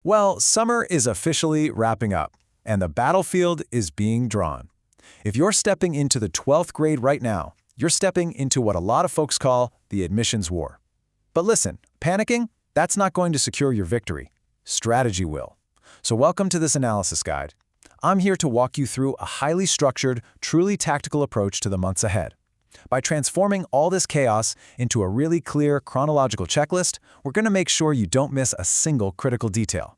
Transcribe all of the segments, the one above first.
Well, summer is officially wrapping up, and the battlefield is being drawn. If you're stepping into the 12th grade right now, you're stepping into what a lot of folks call the admissions war. But listen, panicking, that's not going to secure your victory. Strategy will. So welcome to this analysis guide. I'm here to walk you through a highly structured, truly tactical approach to the months ahead. By transforming all this chaos into a really clear chronological checklist, we're going to make sure you don't miss a single critical detail.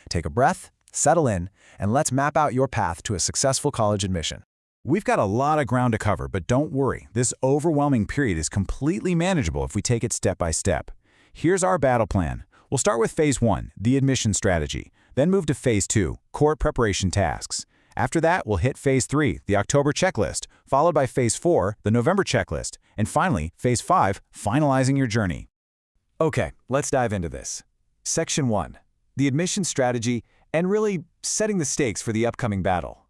Take a breath, settle in, and let's map out your path to a successful college admission. We've got a lot of ground to cover, but don't worry. This overwhelming period is completely manageable if we take it step by step. Here's our battle plan. We'll start with Phase 1, the admission strategy, then move to Phase 2, core preparation tasks. After that, we'll hit Phase 3, the October checklist, followed by Phase 4, the November checklist, and finally, Phase 5, finalizing your journey. Okay, let's dive into this. Section 1, the admission strategy, and really setting the stakes for the upcoming battle.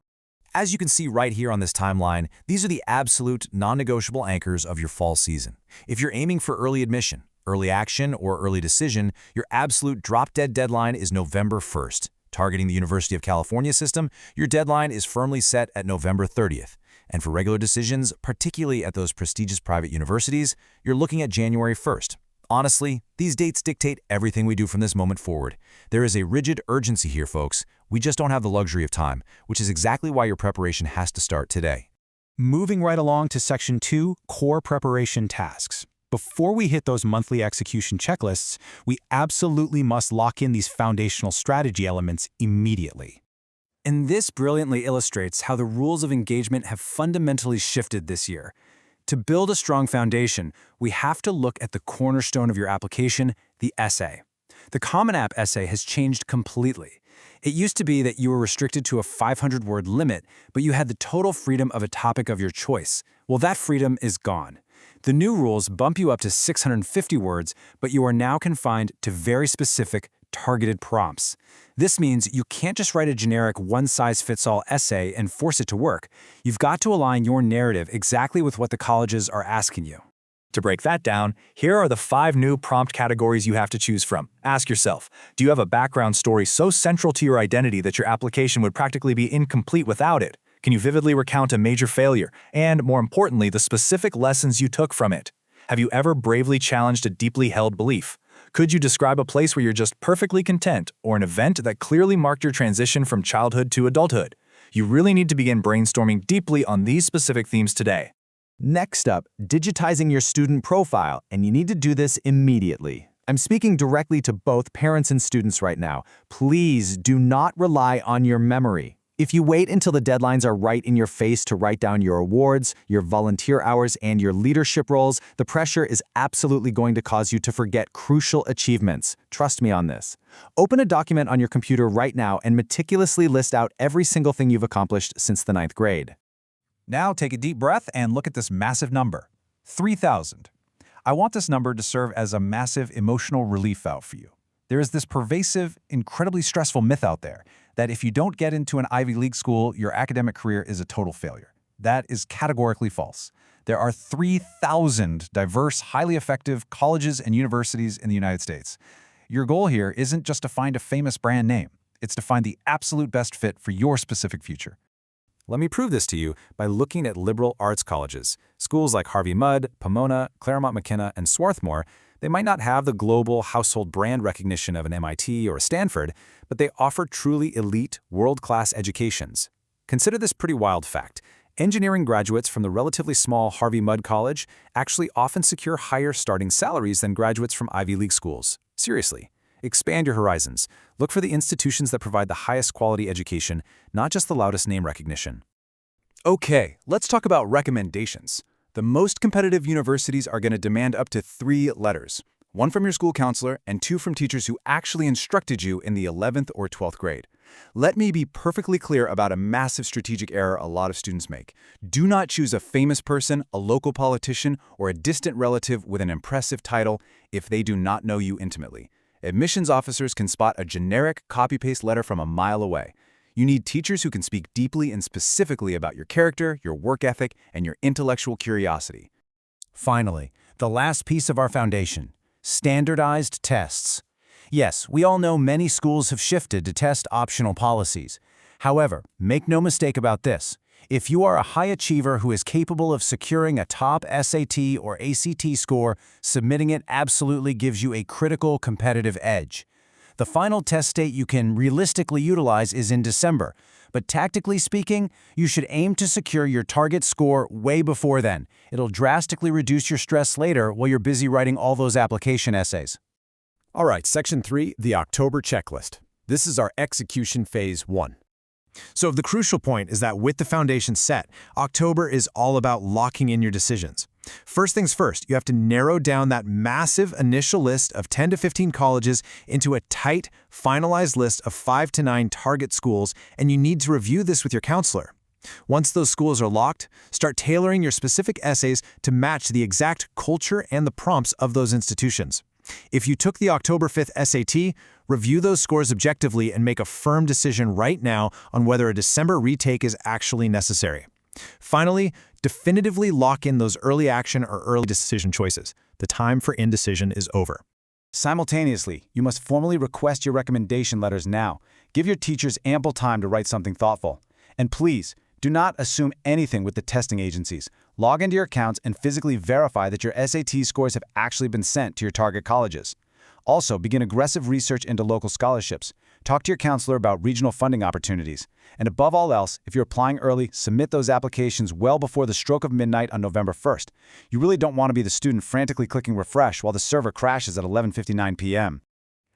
As you can see right here on this timeline, these are the absolute non-negotiable anchors of your fall season. If you're aiming for early admission, early action, or early decision, your absolute drop-dead deadline is November 1st. Targeting the University of California system, your deadline is firmly set at November 30th. And for regular decisions, particularly at those prestigious private universities, you're looking at January 1st. Honestly, these dates dictate everything we do from this moment forward. There is a rigid urgency here, folks. We just don't have the luxury of time, which is exactly why your preparation has to start today. Moving right along to Section 2, core preparation tasks. Before we hit those monthly execution checklists, we absolutely must lock in these foundational strategy elements immediately. And this brilliantly illustrates how the rules of engagement have fundamentally shifted this year. To build a strong foundation, we have to look at the cornerstone of your application, the essay. The Common App essay has changed completely. It used to be that you were restricted to a 500-word limit, but you had the total freedom of a topic of your choice. Well, that freedom is gone. The new rules bump you up to 650 words, but you are now confined to very specific, targeted prompts. This means you can't just write a generic one-size-fits-all essay and force it to work. You've got to align your narrative exactly with what the colleges are asking you. To break that down, here are the 5 new prompt categories you have to choose from. Ask yourself, do you have a background story so central to your identity that your application would practically be incomplete without it? Can you vividly recount a major failure? And, more importantly, the specific lessons you took from it? Have you ever bravely challenged a deeply held belief? Could you describe a place where you're just perfectly content, or an event that clearly marked your transition from childhood to adulthood? You really need to begin brainstorming deeply on these specific themes today. Next up, digitizing your student profile, and you need to do this immediately. I'm speaking directly to both parents and students right now. Please do not rely on your memory. If you wait until the deadlines are right in your face to write down your awards, your volunteer hours, and your leadership roles, the pressure is absolutely going to cause you to forget crucial achievements. Trust me on this. Open a document on your computer right now and meticulously list out every single thing you've accomplished since the 9th grade. Now take a deep breath and look at this massive number, 3,000. I want this number to serve as a massive emotional relief valve for you. There is this pervasive, incredibly stressful myth out there that if you don't get into an Ivy League school, your academic career is a total failure. That is categorically false. There are 3,000 diverse, highly effective colleges and universities in the United States. Your goal here isn't just to find a famous brand name. It's to find the absolute best fit for your specific future. Let me prove this to you by looking at liberal arts colleges. Schools like Harvey Mudd, Pomona, Claremont McKenna, and Swarthmore, they might not have the global household brand recognition of an MIT or a Stanford, but they offer truly elite, world-class educations. Consider this pretty wild fact. Engineering graduates from the relatively small Harvey Mudd College actually often secure higher starting salaries than graduates from Ivy League schools. Seriously. Expand your horizons. Look for the institutions that provide the highest quality education, not just the loudest name recognition. Okay, let's talk about recommendations. The most competitive universities are going to demand up to 3 letters, 1 from your school counselor and 2 from teachers who actually instructed you in the 11th or 12th grade. Let me be perfectly clear about a massive strategic error a lot of students make. Do not choose a famous person, a local politician, or a distant relative with an impressive title if they do not know you intimately. Admissions officers can spot a generic copy-paste letter from a mile away. You need teachers who can speak deeply and specifically about your character, your work ethic, and your intellectual curiosity. Finally, the last piece of our foundation, standardized tests. Yes, we all know many schools have shifted to test optional policies. However, make no mistake about this. If you are a high achiever who is capable of securing a top SAT or ACT score, submitting it absolutely gives you a critical competitive edge. The final test date you can realistically utilize is in December, but tactically speaking, you should aim to secure your target score way before then. It'll drastically reduce your stress later while you're busy writing all those application essays. All right, Section 3, the October checklist. This is our execution phase 1. So the crucial point is that with the foundation set, October is all about locking in your decisions. First things first, you have to narrow down that massive initial list of 10 to 15 colleges into a tight, finalized list of 5 to 9 target schools, and you need to review this with your counselor. Once those schools are locked, start tailoring your specific essays to match the exact culture and the prompts of those institutions. If you took the October 5th SAT, review those scores objectively and make a firm decision right now on whether a December retake is actually necessary. Finally, definitively lock in those early action or early decision choices. The time for indecision is over. Simultaneously, you must formally request your recommendation letters now. Give your teachers ample time to write something thoughtful. And please, do not assume anything with the testing agencies. Log into your accounts and physically verify that your SAT scores have actually been sent to your target colleges. Also, begin aggressive research into local scholarships. Talk to your counselor about regional funding opportunities. And above all else, if you're applying early, submit those applications well before the stroke of midnight on November 1st. You really don't want to be the student frantically clicking refresh while the server crashes at 11:59 p.m.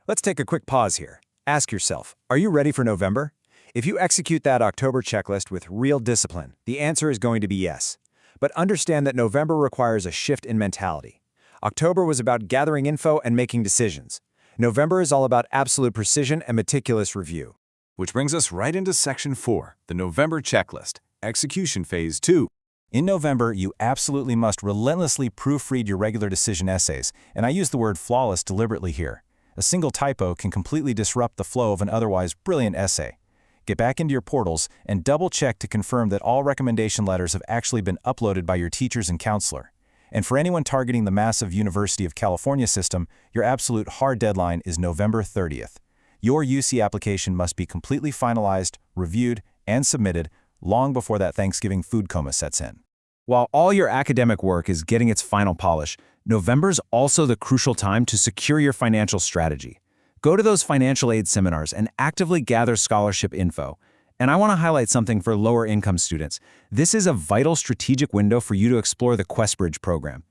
Let's take a quick pause here. Ask yourself, are you ready for November? If you execute that October checklist with real discipline, the answer is going to be yes. But understand that November requires a shift in mentality. October was about gathering info and making decisions. November is all about absolute precision and meticulous review. Which brings us right into Section 4, the November checklist, execution phase 2. In November, you absolutely must relentlessly proofread your regular decision essays, and I use the word flawless deliberately here. A single typo can completely disrupt the flow of an otherwise brilliant essay. Get back into your portals and double-check to confirm that all recommendation letters have actually been uploaded by your teachers and counselor. And for anyone targeting the massive University of California system, your absolute hard deadline is November 30th. Your UC application must be completely finalized, reviewed, and submitted long before that Thanksgiving food coma sets in. While all your academic work is getting its final polish, November's also the crucial time to secure your financial strategy. Go to those financial aid seminars and actively gather scholarship info. And I want to highlight something for lower-income students. This is a vital strategic window for you to explore the QuestBridge program.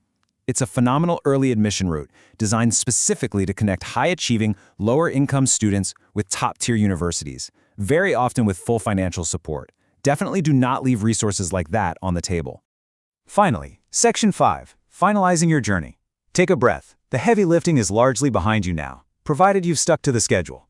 It's a phenomenal early admission route designed specifically to connect high-achieving, lower-income students with top-tier universities, very often with full financial support. Definitely do not leave resources like that on the table. Finally, Section 5, finalizing your journey. Take a breath. The heavy lifting is largely behind you now, provided you've stuck to the schedule.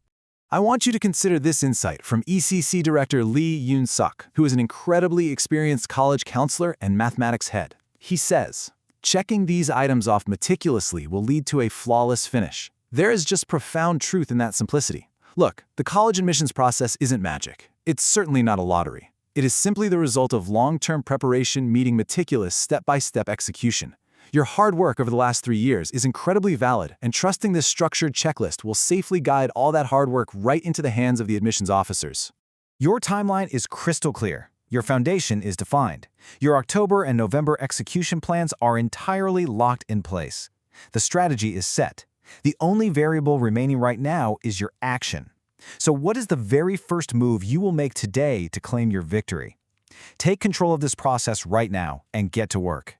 I want you to consider this insight from ECC Director Lee Yoon-suk, who is an incredibly experienced college counselor and mathematics head. He says, checking these items off meticulously will lead to a flawless finish. There is just profound truth in that simplicity. Look, the college admissions process isn't magic. It's certainly not a lottery. It is simply the result of long-term preparation meeting meticulous step-by-step execution. Your hard work over the last 3 years is incredibly valid, and trusting this structured checklist will safely guide all that hard work right into the hands of the admissions officers. Your timeline is crystal clear. Your foundation is defined. Your October and November execution plans are entirely locked in place. The strategy is set. The only variable remaining right now is your action. So what is the very first move you will make today to claim your victory? Take control of this process right now and get to work.